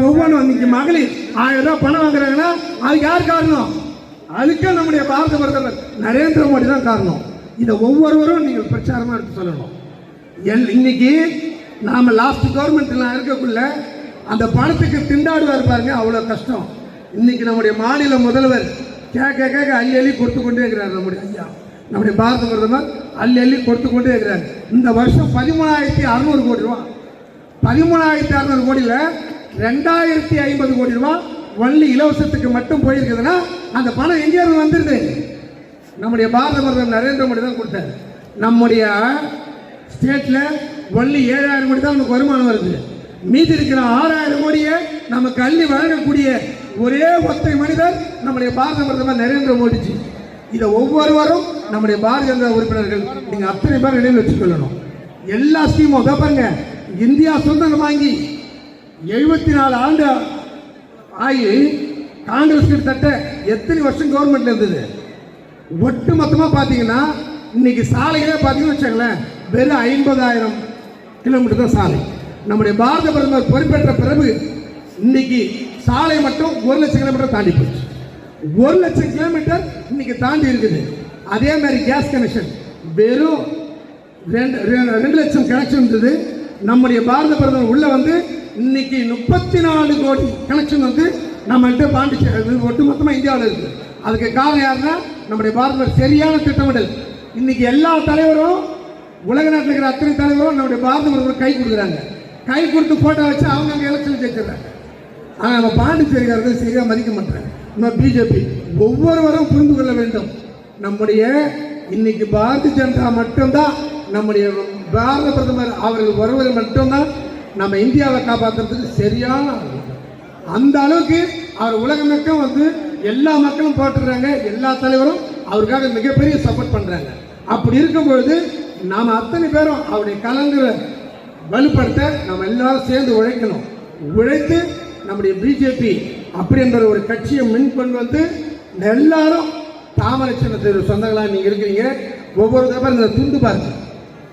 ஒவ்வொன்றும் இன்னைக்கு மகளிர் 1000 ரூபாய் பணம் வாங்குறாங்கன்னா அதுக்கு யார் காரணம்? அதுக்கு நம்முடைய பாரத பிரதமர் நரேந்திர மோடி தான் காரணம். இதை ஒவ்வொருவரும் நீங்கள் பிரச்சாரமா எடுத்து சொல்லணும். இன்னைக்கு நாம லாஸ்ட் கவர்மெண்ட்ல இருக்கக்குள்ள அந்த பணத்துக்கு திண்டாடுவார் பாருங்க, அவ்வளவு கஷ்டம். இன்னைக்கு நம்முடைய மாநில முதல்வர் கேட்க அள்ளி அள்ளி கொடுத்து கொண்டே இருக்கிறார். நம்முடைய ஐயா நம்முடைய பாரத பிரதமர் அள்ளி அள்ளி கொடுத்து கொண்டே இருக்கிறார். இந்த வருஷம் 13,600 கோடி ரூபாய், 13,600 கோடியில் 2,050 கோடி ரூபாய் வள்ளி இலவசத்துக்கு மட்டும் போயிருக்குதுன்னா அந்த பணம் எங்கேயாவது வந்துருது? நம்முடைய பாரத பிரதமர் நரேந்திர மோடி தான் கொடுத்தாரு. நம்முடைய ஸ்டேட்ல வள்ளி 7,000 கோடி தான் நமக்கு வருமானம் வருது. மீதி இருக்கிற 6,000 கோடியை நமக்கு அள்ளி வழங்கக்கூடிய ஒரே ஒற்றை மனிதர் நம்முடைய பாரத பிரதமர் நரேந்திர மோடிஜி. இதை ஒவ்வொருவரும் நம்முடைய பாரதிய ஜனதா உறுப்பினர்கள் நீங்க அத்தனை பேர் நினைவில் வச்சுக்கொள்ளணும். எல்லா ஸ்கீமும் பாருங்க, இந்தியா சுதந்திரம் வாங்கி 74 ஆண்டு ஆகி காங்கிரஸ் கிட்டத்தட்ட எத்தனை வருஷம் கவர்மெண்ட்ல இருந்தது? ஒட்டு மொத்தமா பாத்தீங்கன்னா இன்னைக்கு சாலைகளே பாத்தீங்கன்னு வச்சுங்களேன், வெறும் 50,000 கிலோமீட்டர் தான் சாலை. நம்முடைய பாரத பிரதமர் பொறுப்பேற்ற பிறகு இன்னைக்கு சாலை மட்டும் 1,00,000 கிலோமீட்டர் தாண்டி போச்சு. 1,00,000 கிலோமீட்டர் இன்னைக்கு தாண்டி இருக்குது. அதே மாதிரி கேஸ் கனெக்ஷன் வெறும் 2,00,000 கனெக்ஷன் இருந்தது. நம்முடைய பாரத பிரதமர் உள்ள வந்து இன்னைக்கு 34 கோடி கனெக்ஷன் வந்து நம்மள்கிட்ட பாண்டிச்சேரி ஒட்டுமொத்தமா இந்தியாவில் இருக்கு. அதுக்கு காரணம் யாருன்னா நம்முடைய பாரத சரியான திட்டமிடல். இன்னைக்கு எல்லா தலைவரும் உலக நாட்டில் இருக்கிற அத்தனை தலைவரும் நம்முடைய பாரத பிரதமர் கை கொடுக்குறாங்க. கை கொடுத்து போட்டோ வச்சு அவங்க அங்கே எலெக்ஷன் ஜெயிச்சிடறாங்க. ஆனால் நம்ம பாண்டிச்சேரிக்காரர்கள் சரியாக மதிக்க மாட்டாங்க. நம்ம பிஜேபி ஒவ்வொருவரும் புரிந்து கொள்ள வேண்டும். நம்முடைய இன்னைக்கு பாரதிய ஜனதா மட்டும்தான், நம்முடைய பாரத பிரதமர் அவர்கள் ஒருவர் மட்டும்தான் நம்ம இந்தியாவை காப்பாற்றுறதுக்கு சரியான அந்த அளவுக்கு அவர் உலகமெக்கம் வந்து எல்லா மக்களும் போட்டுறாங்க. எல்லா தலைவரும் அவருக்காக மிகப்பெரிய சப்போர்ட் பண்றாங்க. அப்படி இருக்கும்பொழுது நாம அத்தனை பேரும் அவருடைய கலங்களை வலுப்படுத்த நம்ம எல்லாரும் சேர்ந்து உழைக்கணும். உழைத்து நம்முடைய பிஜேபி அப்படின்ற ஒரு கட்சியை மின் கொண்டு வந்து எல்லாரும் தாமரை சின்னத்தில் சொந்தங்களாக நீங்க இருக்கிறீங்க. ஒவ்வொரு தடவை இந்த துண்டு பாருங்க,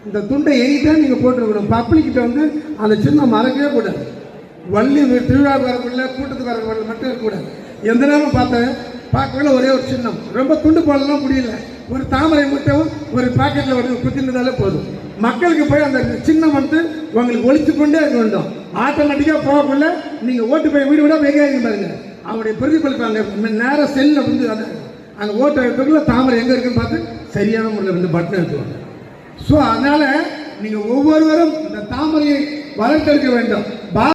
இந்த துண்டை எங்கிட்ட நீங்க போட்டுருக்கணும். பப்ளிக்கிட்ட வந்து அந்த சின்னம் மறக்கவே கூடாது. வள்ளி திருவிழா வரக்குள்ள கூட்டத்துக்கு வரக்குள்ள மட்டும் இருக்கக்கூடாது. எந்த நேரம் பார்க்கல ஒரே ஒரு சின்னம், ரொம்ப துண்டு போடலாம் முடியல, ஒரு தாமரை மட்டும் ஒரு பாக்கெட்ல ஒரு குத்தினதாலே போதும். மக்களுக்கு போய் அந்த சின்னம் வந்து உங்களுக்கு ஒழிச்சு கொண்டே இருக்க வேண்டும். ஆட்டோமேட்டிக்கா போகக்குள்ள நீங்க ஓட்டு போய் வீடு விட வெங்காயம் பாருங்க, அவருடைய பிரதிபலிப்பாங்க நேரம் செல்ல வந்து அங்க ஓட்டு எடுத்துக்குள்ள தாமரை எங்க இருக்குன்னு பார்த்து சரியான முறையில் வந்து பட்டன் எடுத்துவாங்க. ஸோ அதனால நீங்க ஒவ்வொருவரும் இந்த தாமரையை வளர்த்தெடுக்க வேண்டும்.